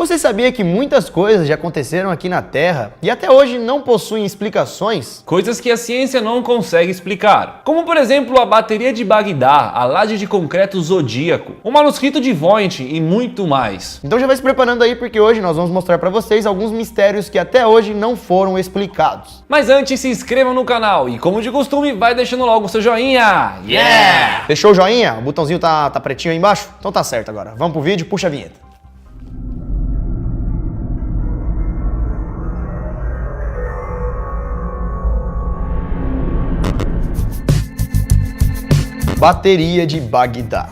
Você sabia que muitas coisas já aconteceram aqui na Terra e até hoje não possuem explicações? Coisas que a ciência não consegue explicar, como por exemplo a bateria de Bagdá, a laje de concreto zodíaco, o manuscrito de Voynich e muito mais. Então já vai se preparando aí porque hoje nós vamos mostrar para vocês alguns mistérios que até hoje não foram explicados. Mas antes, se inscreva no canal e, como de costume, vai deixando logo o seu joinha. Yeah! Deixou o joinha? O botãozinho tá pretinho aí embaixo? Então tá certo agora. Vamos pro vídeo, puxa a vinheta. Bateria de Bagdá.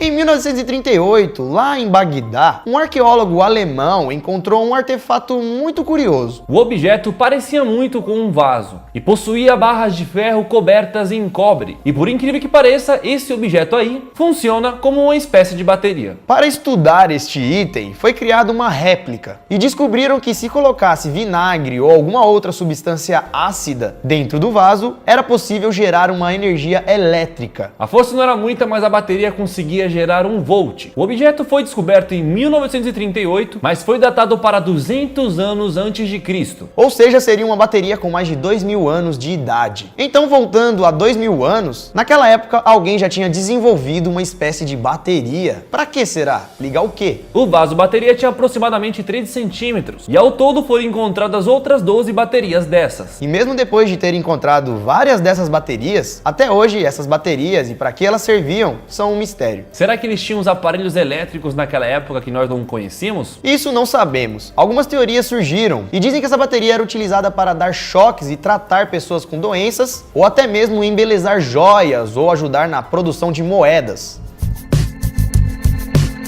Em 1938, lá em Bagdá, um arqueólogo alemão encontrou um artefato muito curioso. O objeto parecia muito com um vaso e possuía barras de ferro cobertas em cobre. E por incrível que pareça, esse objeto aí funciona como uma espécie de bateria. Para estudar este item, foi criada uma réplica e descobriram que se colocasse vinagre ou alguma outra substância ácida dentro do vaso, era possível gerar uma energia elétrica. A força não era muita, mas a bateria conseguia gerar 1 volt. O objeto foi descoberto em 1938, mas foi datado para 200 anos antes de Cristo. Ou seja, seria uma bateria com mais de 2000 anos de idade. Então, voltando a 2000 anos, naquela época alguém já tinha desenvolvido uma espécie de bateria. Para que será? Ligar o quê? O vaso bateria tinha aproximadamente 13 centímetros e ao todo foram encontradas outras 12 baterias dessas. E mesmo depois de ter encontrado várias dessas baterias, até hoje essas baterias e para que elas serviam são um mistério. Será que eles tinham os aparelhos elétricos naquela época que nós não conhecíamos? Isso não sabemos. Algumas teorias surgiram e dizem que essa bateria era utilizada para dar choques e tratar pessoas com doenças, ou até mesmo embelezar joias ou ajudar na produção de moedas.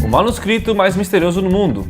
O manuscrito mais misterioso do mundo.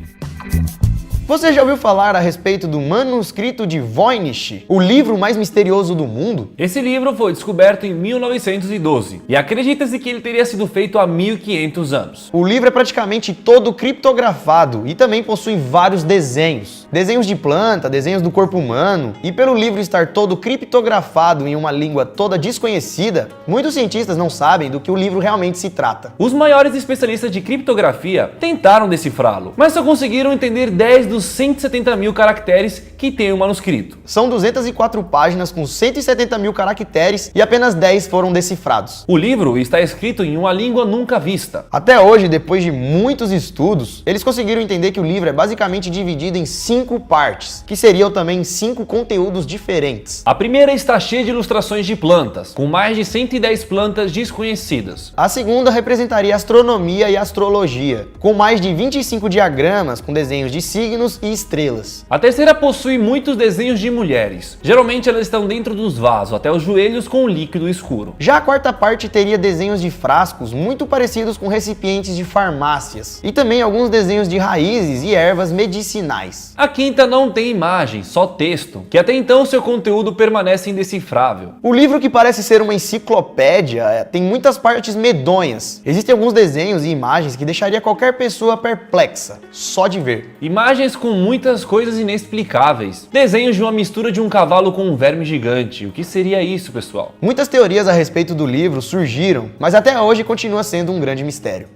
Você já ouviu falar a respeito do manuscrito de Voynich, o livro mais misterioso do mundo? Esse livro foi descoberto em 1912 e acredita-se que ele teria sido feito há 1500 anos. O livro é praticamente todo criptografado e também possui vários desenhos. Desenhos de planta, desenhos do corpo humano, e pelo livro estar todo criptografado em uma língua toda desconhecida, muitos cientistas não sabem do que o livro realmente se trata. Os maiores especialistas de criptografia tentaram decifrá-lo, mas só conseguiram entender 10 dos 170 mil caracteres que tem o manuscrito. São 204 páginas com 170 mil caracteres e apenas 10 foram decifrados. O livro está escrito em uma língua nunca vista. Até hoje, depois de muitos estudos, eles conseguiram entender que o livro é basicamente dividido em 5 partes, que seriam também 5 conteúdos diferentes. A primeira está cheia de ilustrações de plantas, com mais de 110 plantas desconhecidas. A segunda representaria astronomia e astrologia, com mais de 25 diagramas com desenhos de signos e estrelas. A terceira possui muitos desenhos de mulheres. Geralmente elas estão dentro dos vasos, até os joelhos com um líquido escuro. Já a quarta parte teria desenhos de frascos muito parecidos com recipientes de farmácias, e também alguns desenhos de raízes e ervas medicinais. A quinta não tem imagem, só texto, que até então seu conteúdo permanece indecifrável. O livro, que parece ser uma enciclopédia, tem muitas partes medonhas. Existem alguns desenhos e imagens que deixaria qualquer pessoa perplexa, só de ver. Imagens com muitas coisas inexplicáveis. Desenhos de uma mistura de um cavalo com um verme gigante. O que seria isso, pessoal? Muitas teorias a respeito do livro surgiram, mas até hoje continua sendo um grande mistério.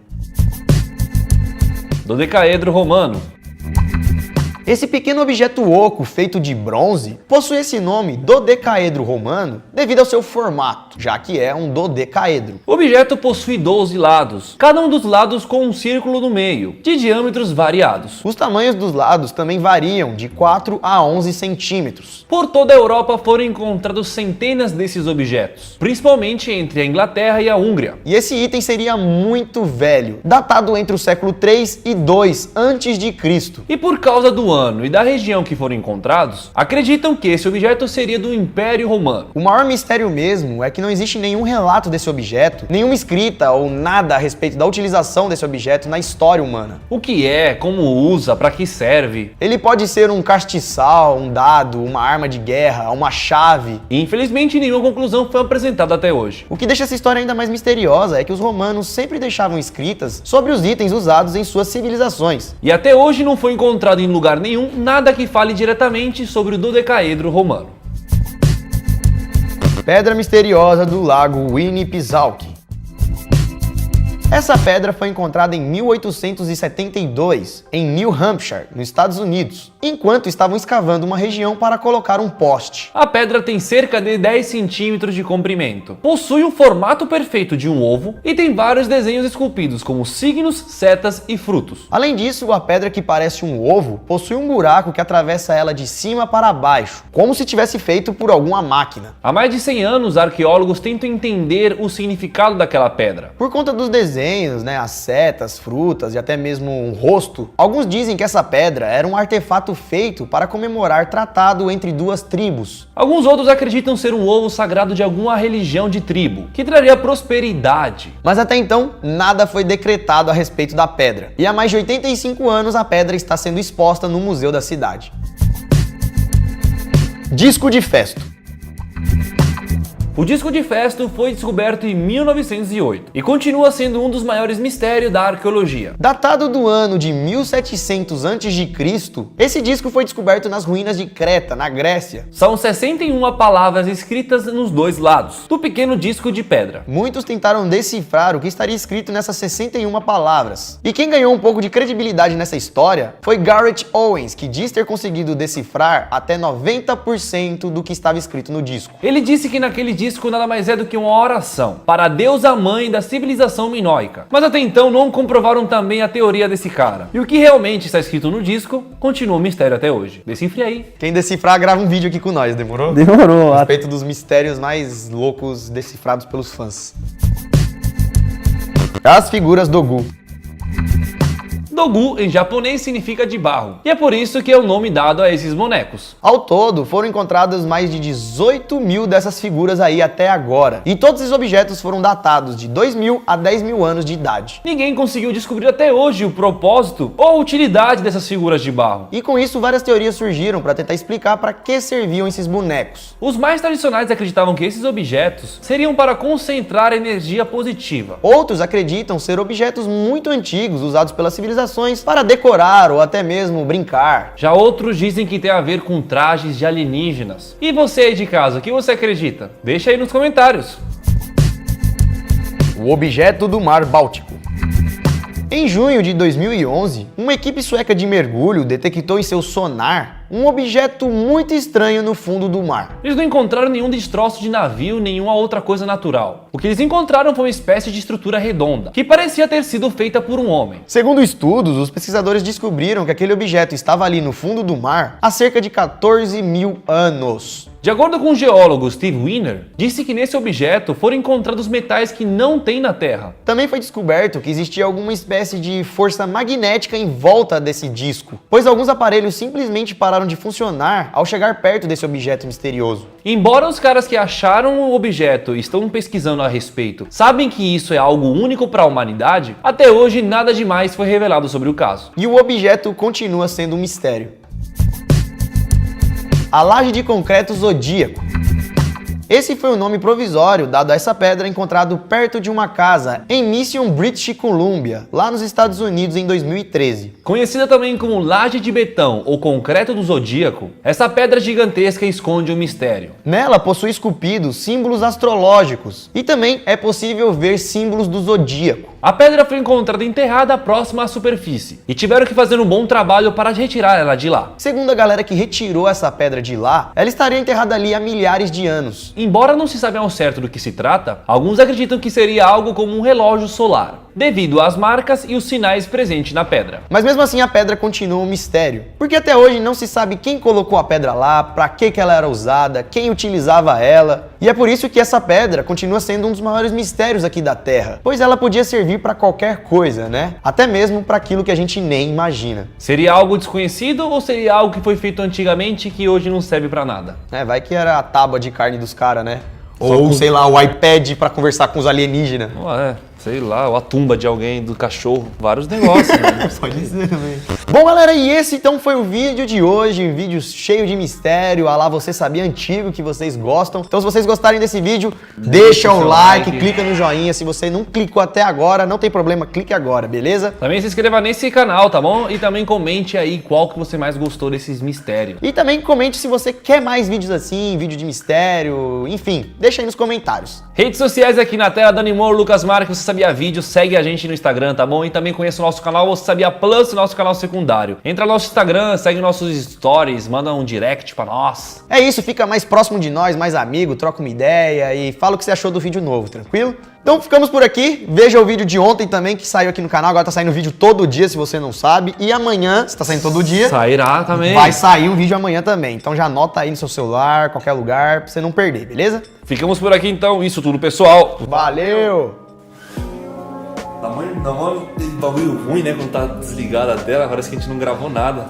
Dodecaedro romano. Esse pequeno objeto oco feito de bronze possui esse nome, dodecaedro romano, devido ao seu formato, já que é um dodecaedro. O objeto possui 12 lados, cada um dos lados com um círculo no meio, de diâmetros variados. Os tamanhos dos lados também variam de 4 a 11 centímetros. Por toda a Europa foram encontrados centenas desses objetos, principalmente entre a Inglaterra e a Hungria. E esse item seria muito velho, datado entre o século 3 e 2 a.C. E por causa do ano e da região que foram encontrados, acreditam que esse objeto seria do Império Romano. O maior mistério mesmo é que não existe nenhum relato desse objeto, nenhuma escrita ou nada a respeito da utilização desse objeto na história humana. O que é, como usa, para que serve? Ele pode ser um castiçal, um dado, uma arma de guerra, uma chave. E infelizmente nenhuma conclusão foi apresentada até hoje. O que deixa essa história ainda mais misteriosa é que os romanos sempre deixavam escritas sobre os itens usados em suas civilizações. E até hoje não foi encontrado em lugar nenhum nada que fale diretamente sobre o dodecaedro romano. Pedra misteriosa do lago Winnipesaukee. Essa pedra foi encontrada em 1872, em New Hampshire, nos Estados Unidos, enquanto estavam escavando uma região para colocar um poste. A pedra tem cerca de 10 centímetros de comprimento, possui o formato perfeito de um ovo e tem vários desenhos esculpidos como signos, setas e frutos. Além disso, a pedra que parece um ovo possui um buraco que atravessa ela de cima para baixo, como se tivesse feito por alguma máquina. Há mais de 100 anos, arqueólogos tentam entender o significado daquela pedra. Por conta dos desenhos, as setas, frutas e até mesmo um rosto, alguns dizem que essa pedra era um artefato feito para comemorar tratado entre duas tribos. Alguns outros acreditam ser um ovo sagrado de alguma religião de tribo, que traria prosperidade. Mas até então, nada foi decretado a respeito da pedra. E há mais de 85 anos a pedra está sendo exposta no museu da cidade. Disco de Festo. O disco de Festo foi descoberto em 1908 e continua sendo um dos maiores mistérios da arqueologia. Datado do ano de 1700 a.C., esse disco foi descoberto nas ruínas de Creta, na Grécia. São 61 palavras escritas nos dois lados do pequeno disco de pedra. Muitos tentaram decifrar o que estaria escrito nessas 61 palavras. E quem ganhou um pouco de credibilidade nessa história foi Garrett Owens, que diz ter conseguido decifrar até 90% do que estava escrito no disco. Ele disse que naquele disco nada mais é do que uma oração para a deusa mãe da civilização minoica. Mas até então não comprovaram também a teoria desse cara. E o que realmente está escrito no disco continua um mistério até hoje. Decifre aí. Quem decifrar grava um vídeo aqui com nós, demorou? Demorou. A respeito dos mistérios mais loucos decifrados pelos fãs. As figuras Dogu. Dogu em japonês significa de barro, e é por isso que é o nome dado a esses bonecos. Ao todo, foram encontradas mais de 18 mil dessas figuras aí até agora, e todos esses objetos foram datados de 2.000 a 10.000 anos de idade. Ninguém conseguiu descobrir até hoje o propósito ou a utilidade dessas figuras de barro. E com isso, várias teorias surgiram para tentar explicar para que serviam esses bonecos. Os mais tradicionais acreditavam que esses objetos seriam para concentrar energia positiva. Outros acreditam ser objetos muito antigos usados pelas civilizações para decorar ou até mesmo brincar. Já outros dizem que tem a ver com trajes de alienígenas. E você aí de casa, o que você acredita? Deixa aí nos comentários. O objeto do Mar Báltico. Em junho de 2011, uma equipe sueca de mergulho detectou em seu sonar um objeto muito estranho no fundo do mar. Eles não encontraram nenhum destroço de navio, nenhuma outra coisa natural. O que eles encontraram foi uma espécie de estrutura redonda, que parecia ter sido feita por um homem. Segundo estudos, os pesquisadores descobriram que aquele objeto estava ali no fundo do mar há cerca de 14.000 anos. De acordo com o geólogo Steve Wiener, disse que nesse objeto foram encontrados metais que não tem na Terra. Também foi descoberto que existia alguma espécie de força magnética em volta desse disco, pois alguns aparelhos simplesmente pararam de funcionar ao chegar perto desse objeto misterioso. Embora os caras que acharam o objeto e estão pesquisando a respeito sabem que isso é algo único para a humanidade, até hoje nada demais foi revelado sobre o caso. E o objeto continua sendo um mistério. A laje de concreto zodíaco. Esse foi o nome provisório dado a essa pedra encontrado perto de uma casa em Mission, British Columbia, lá nos Estados Unidos em 2013. Conhecida também como laje de betão ou concreto do zodíaco, essa pedra gigantesca esconde um mistério. Nela possui esculpidos símbolos astrológicos e também é possível ver símbolos do zodíaco. A pedra foi encontrada enterrada próxima à superfície e tiveram que fazer um bom trabalho para retirar ela de lá. Segundo a galera que retirou essa pedra de lá, ela estaria enterrada ali há milhares de anos. Embora não se saiba ao certo do que se trata, alguns acreditam que seria algo como um relógio solar, devido às marcas e os sinais presentes na pedra. Mas mesmo assim a pedra continua um mistério, porque até hoje não se sabe quem colocou a pedra lá, para que ela era usada, quem utilizava ela. E é por isso que essa pedra continua sendo um dos maiores mistérios aqui da Terra, pois ela podia servir para qualquer coisa, né? Até mesmo para aquilo que a gente nem imagina. Seria algo desconhecido ou seria algo que foi feito antigamente e que hoje não serve para nada? Vai que era a tábua de carne dos caras, né? Ou, sei lá, o iPad para conversar com os alienígenas. Sei lá, ou a tumba de alguém, do cachorro, vários negócios, né? Pode ser também. Bom, galera, e esse então foi o vídeo de hoje, um vídeo cheio de mistério, lá Você Sabia antigo, que vocês gostam. Então se vocês gostarem desse vídeo, deixa o like, clica no joinha. Se você não clicou até agora, não tem problema, clique agora, beleza? Também se inscreva nesse canal, tá bom? E também comente aí qual que você mais gostou desses mistérios. E também comente se você quer mais vídeos assim, vídeo de mistério, enfim, deixa aí nos comentários. Redes sociais aqui na tela, Dani Moore, Lucas Marques, você Sabia Vídeo, segue a gente no Instagram, tá bom? E também conheça o nosso canal Você Sabia Plus, nosso canal secundário. Entra no nosso Instagram, segue nossos stories, manda um direct pra nós. É isso, fica mais próximo de nós, mais amigo, troca uma ideia e fala o que você achou do vídeo novo, tranquilo? Então ficamos por aqui, veja o vídeo de ontem também que saiu aqui no canal, agora tá saindo vídeo todo dia se você não sabe, e amanhã, se tá saindo todo dia, Sairá também. vai sair um vídeo amanhã também, então já anota aí no seu celular, qualquer lugar, pra você não perder, beleza? Ficamos por aqui então, isso tudo pessoal. Valeu! Dá uma bagulho ruim, né, quando tá desligada a tela, parece que a gente não gravou nada.